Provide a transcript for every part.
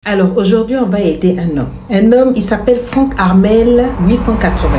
Alors aujourd'hui, on va aider un homme. Un homme, il s'appelle Franck Armel 881.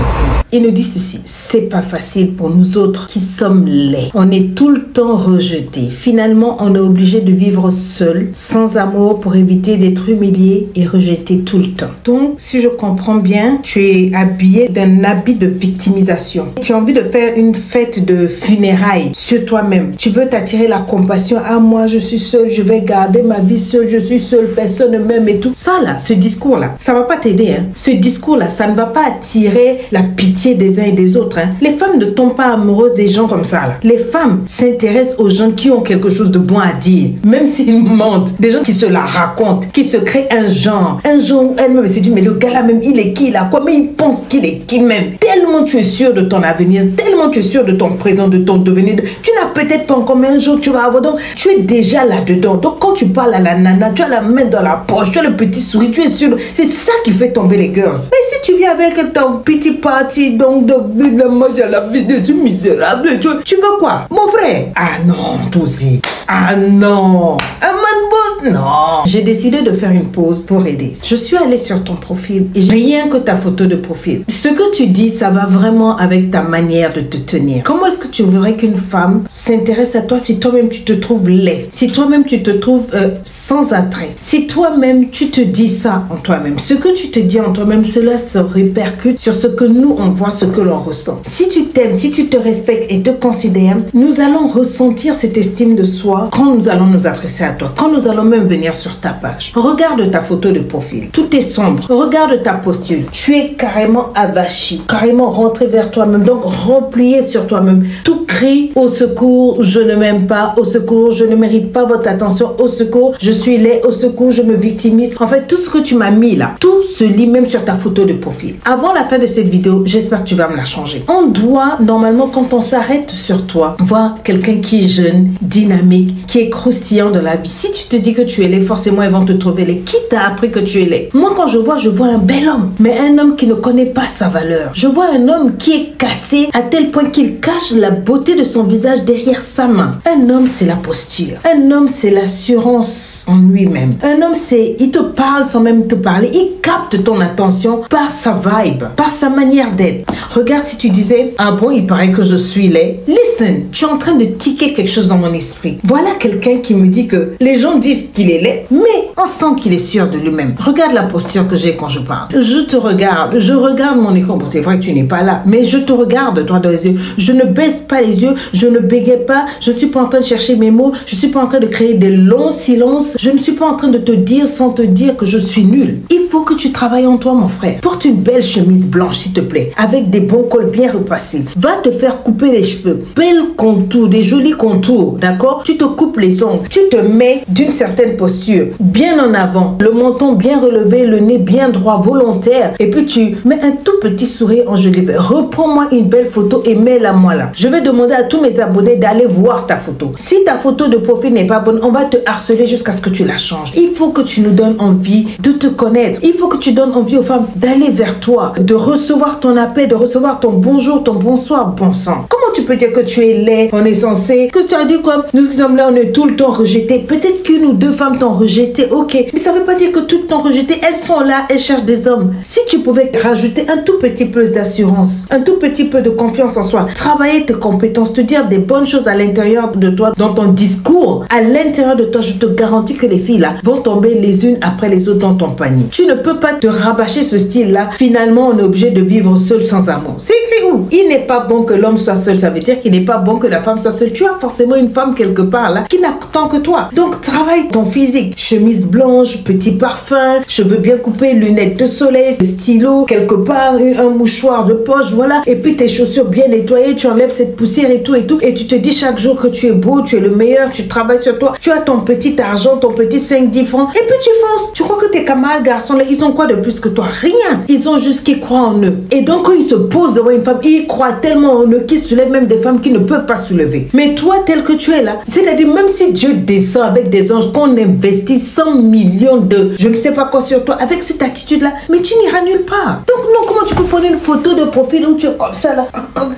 Il nous dit ceci: c'est pas facile pour nous autres qui sommes laids. On est tout le temps rejetés. Finalement, on est obligé de vivre seul, sans amour, pour éviter d'être humilié et rejeté tout le temps. Donc, si je comprends bien, tu es habillé d'un habit de victimisation. Tu as envie de faire une fête de funérailles sur toi-même. Tu veux t'attirer la compassion. Ah, moi, je suis seul, je vais garder ma vie seule, je suis seul, personne ne m'aime et tout. Ça là, ce discours-là, ça va pas t'aider. Hein. Ce discours-là, ça ne va pas attirer la pitié des uns et des autres. Hein. Les femmes ne tombent pas amoureuses des gens comme ça. Là. Les femmes s'intéressent aux gens qui ont quelque chose de bon à dire, même s'ils mentent. Des gens qui se la racontent, qui se créent un genre où elle-même se dit, mais le gars là même, il est qui là? Quoi? Mais il pense qu'il est qui même? Tellement tu es sûr de ton avenir, tellement tu es sûr de ton présent, de ton devenir. Tu n'as peut-être pas encore, mais un jour tu vas avoir. Donc, tu es déjà là-dedans. Donc, quand tu parles à la nana, tu as la main dans la poche, tu as le petit sourire, tu es sûr. C'est ça qui fait tomber les girls. Mais si tu viens avec ton petit party, donc de vivre moi j'ai la vie de misérable, tu veux quoi? Mon frère? Ah non, toi aussi. Ah non. Un man boss? Non. J'ai décidé de faire une pause pour aider. Je suis allée sur ton profil et rien que ta photo de profil. Ce que tu dis, ça va vraiment avec ta manière de te tenir. Comment est-ce que tu voudrais qu'une femme s'intéresse à toi si toi-même tu te trouves laid? Si toi-même tu te trouves sans attrait? Si toi-même tu te dis ça en toi-même? Ce que tu te dis en toi-même, cela se répercute sur ce que nous on voit, ce que l'on ressent. Si tu t'aimes, si tu te respectes et te considères, nous allons ressentir cette estime de soi quand nous allons nous adresser à toi, quand nous allons même venir sur ta page. Regarde ta photo de profil, tout est sombre. Regarde ta posture, tu es carrément avachi, carrément rentré vers toi-même, donc replié sur toi-même. Tout crie au secours, je ne m'aime pas, au secours, je ne mérite pas votre attention, au secours, je suis laid, au secours, je me victimise. En fait, tout ce que tu m'as mis là, tout se lit même sur ta photo de profil. Avant la fin de cette vidéo, j'espère que tu vas me la changer. On doit, normalement, quand on s'arrête sur toi, voir quelqu'un qui est jeune, dynamique, qui est croustillant de la vie. Si tu te dis que tu es laid, forcément, ils vont te trouver laid. Qui t'a appris que tu es laid? Moi, quand je vois un bel homme, mais un homme qui ne connaît pas sa valeur. Je vois un homme qui est cassé à tel point qu'il cache la beauté de son visage derrière sa main. Un homme, c'est la posture. Un homme, c'est l'assurance en lui-même. Un homme, c'est, il te parle sans même te parler. Il capte ton attention par sa vibe, par sa manière d'être. Regarde, si tu disais, ah bon, il paraît que je suis laid. Listen, tu es en train de tiquer quelque chose dans mon esprit. Voilà quelqu'un qui me dit que les gens disent qu'il est laid, mais on sent qu'il est sûr de lui-même. Regarde la posture que j'ai quand je parle. Je te regarde, je regarde mon écran. Bon, c'est vrai que tu n'es pas là, mais je te regarde, toi, dans les yeux. Je ne baisse pas les yeux, je ne bégaye pas, je ne suis pas en train de chercher mes mots, je ne suis pas en train de créer des longs silences, je ne suis pas en train de te dire sans te dire que je suis nulle. Il faut que tu travailles en toi, mon frère. Porte une belle chemise blanche, s'il te plaît, avec des bons cols bien repassés. Va te faire couper les cheveux. Belle contour, des jolis contours, d'accord? Tu te coupes les ongles. Tu te mets d'une certaine posture, bien en avant, le menton bien relevé, le nez bien droit, volontaire. Et puis tu mets un tout petit sourire enjolivé. Reprends-moi une belle photo et mets-la moi là. Je vais demander à tous mes abonnés d'aller voir ta photo. Si ta photo de profil n'est pas bonne, on va te harceler jusqu'à ce que tu la changes. Il faut que tu nous donnes envie de te connaître. Il faut que tu donnes envie aux femmes d'aller vers toi, de recevoir ton appel, de recevoir ton bonjour, ton bonsoir, bon sang. Comment tu peux dire que tu es laid? On est censé, que tu as dit quoi? Nous sommes là, on est tout le temps rejetés. Peut-être qu'une ou deux femmes t'ont rejeté, ok. Mais ça veut pas dire que toutes t'ont rejeté. Elles sont là, elles cherchent des hommes. Si tu pouvais rajouter un tout petit peu d'assurance, un tout petit peu de confiance en soi, travailler tes compétences, te dire des bonnes choses à l'intérieur de toi, dans ton discours, à l'intérieur de toi, je te garantis que les filles là vont tomber les unes après les autres dans ton panier. Tu ne peux pas te rabâcher ce style-là. Finalement, on est obligé de vivre seul sans amour. C'est écrit où? Il n'est pas bon que l'homme soit seul. Ça veut dire qu'il n'est pas bon que la femme soit seule. Tu as forcément une femme quelque part là qui n'attend que toi. Donc, travaille ton physique. Chemise blanche, petit parfum, cheveux bien coupés, lunettes de soleil, stylo, quelque part, un mouchoir de poche, voilà. Et puis tes chaussures bien nettoyées, tu enlèves cette poussière et tout. Et tu te dis chaque jour que tu es beau, tu es le meilleur, tu travailles sur toi. Tu as ton petit argent, ton petit 5-10 francs. Et puis tu fonces. Tu crois que tes camarades garçons, gens-là, ils ont quoi de plus que toi? Rien. Ils ont juste qu'ils croient en eux. Et donc, quand ils se posent devant une femme, ils croient tellement en eux qu'ils soulèvent même des femmes qui ne peuvent pas soulever. Mais toi, tel que tu es là, c'est-à-dire, même si Dieu descend avec des anges, qu'on investit 100 millions de je ne sais pas quoi sur toi, avec cette attitude-là, mais tu n'iras nulle part. Donc, non, comment tu peux prendre une photo de profil où tu es comme ça là?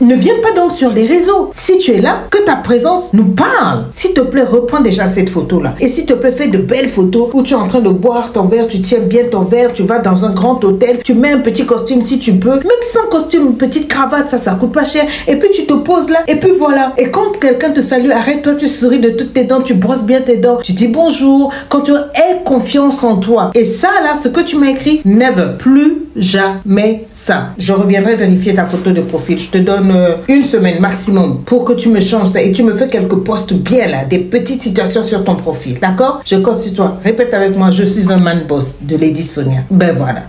Ne viens pas donc sur les réseaux. Si tu es là, que ta présence nous parle. S'il te plaît, reprends déjà cette photo-là. Et s'il te plaît, fais de belles photos où tu es en train de boire ton verre, tu tiens bien ton verre, tu vas dans un grand hôtel, tu mets un petit costume si tu peux, même sans costume, une petite cravate, ça coûte pas cher. Et puis tu te poses là, et puis voilà. Et quand quelqu'un te salue, arrête-toi, tu souris de toutes tes dents, tu brosses bien tes dents, tu dis bonjour, quand tu aies confiance en toi. Et ça là, ce que tu m'as écrit, never, plus jamais ça. Je reviendrai vérifier ta photo de profil. Je te donne une semaine maximum pour que tu me changes ça et tu me fais quelques posts bien là, des petites situations sur ton profil. D'accord? Je compte sur toi. Répète avec moi, je suis un man boss de Lady Sonia. Ben voilà.